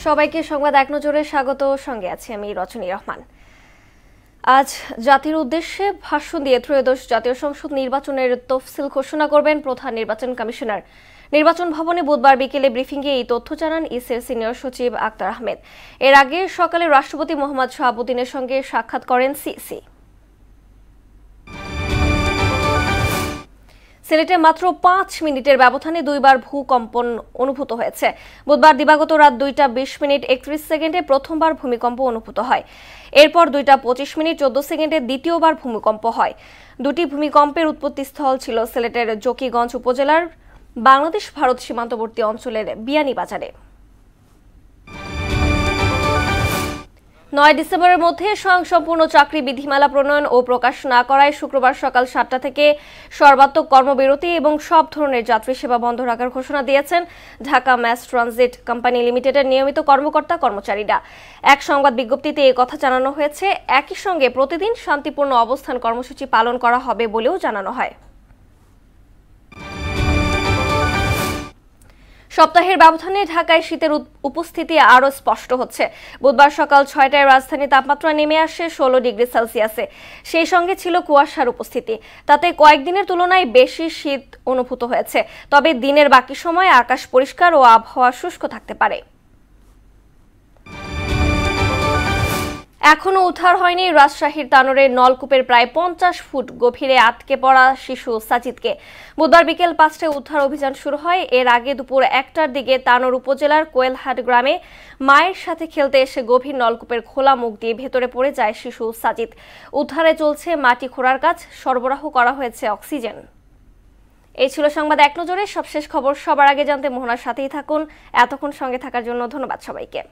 সবাইকে সংবাদ এক নজরে স্বাগত। সঙ্গে আছি আমি রচনী রহমান। আজ জাতির উদ্দেশ্যে ভাষণ দিয়ে ত্রয়োদশ জাতীয় সংসদ নির্বাচনের তফসিল ঘোষণা করবেন প্রধান নির্বাচন কমিশনার। নির্বাচন ভবনে বুধবার বিকেলে ব্রিফিংয়ে এই তথ্য জানান ইসির সিনিয়র সচিব আক্তার আহমেদ। এর আগে সকালে রাষ্ট্রপতি মোহাম্মদ শাহাবুদ্দিনের সঙ্গে সাক্ষাৎ করেন সিসি। সিলেটে মাত্র ৫ মিনিটের ব্যবধানে দুইবার ভূকম্পন অনুভূত হয়েছে। বুধবার দিবাগত রাত ২টা ২০ মিনিট ৩১ সেকেন্ডে প্রথমবার ভূমিকম্প অনুভূত হয়। এরপর ২টা ২৫ মিনিট ১৪ সেকেন্ডে দ্বিতীয়বার ভূমিকম্প হয়। দুটি ভূমিকম্পের উৎপত্তিস্থল ছিল সিলেটের জকিগঞ্জ উপজেলার বাংলাদেশ ভারত সীমান্তবর্তী অঞ্চলের বিয়ানীবাজারে। ৯ ডিসেম্বরের মধ্যে স্বয়ংসম্পূর্ণ চাকরি বিধিমালা প্রণয়ন ও প্রকাশ না করায় শুক্রবার সকাল ৭টা থেকে সর্বাত্মক কর্মবিরতি এবং সব ধরনের যাত্রী সেবা বন্ধ রাখার ঘোষণা দিয়েছেন ঢাকা ম্যাস ট্রানজিট কোম্পানি লিমিটেডের নিয়মিত কর্মকর্তা কর্মচারীরা। এক সংবাদ বিজ্ঞপ্তিতে এই কথা জানানো হয়েছে। একই সঙ্গে প্রতিদিন শান্তিপূর্ণ অবস্থান কর্মসূচি পালন করা হবে বলেও জানানো হয়। সপ্তাহের ব্যবধানে ঢাকায় শীতের উপস্থিতি আরও স্পষ্ট হচ্ছে। বুধবার সকাল ৬টায় রাজধানী তাপমাত্রা নেমে আসে ১৬ ডিগ্রি সেলসিয়াসে। সেই সঙ্গে ছিল কুয়াশার উপস্থিতি। তাতে কয়েকদিনের তুলনায় বেশি শীত অনুভূত হয়েছে। তবে দিনের বাকি সময়ে আকাশ পরিষ্কার ও আবহাওয়া শুষ্ক থাকতে পারে। এখনো উদ্ধার হয়নি রাজশাহীর তানোরের নলকূপের প্রায় ৫০ ফুট গভীরে আটকে পড়া শিশু সাজিদকে। বুধবার বিকেল ৫টায় উদ্ধার অভিযান শুরু হয়। এর আগে দুপুর ১টার দিকে তানোর উপজেলার কোয়েলহাট গ্রামে মায়ের সাথে খেলতে এসে গভীর নলকূপের খোলা মুখ দিয়ে ভেতরে পড়ে যায় শিশু সাজিদ। উদ্ধারে চলছে মাটি খোঁড়ার কাজ, সরবরাহ করা হয়েছে অক্সিজেন। এই ছিল সংবাদ এক নজরে। সবশেষ খবর সবার আগে জানতে মোহনার সাথেই থাকুন। এতক্ষণ সঙ্গে থাকার জন্য ধন্যবাদ সবাইকে।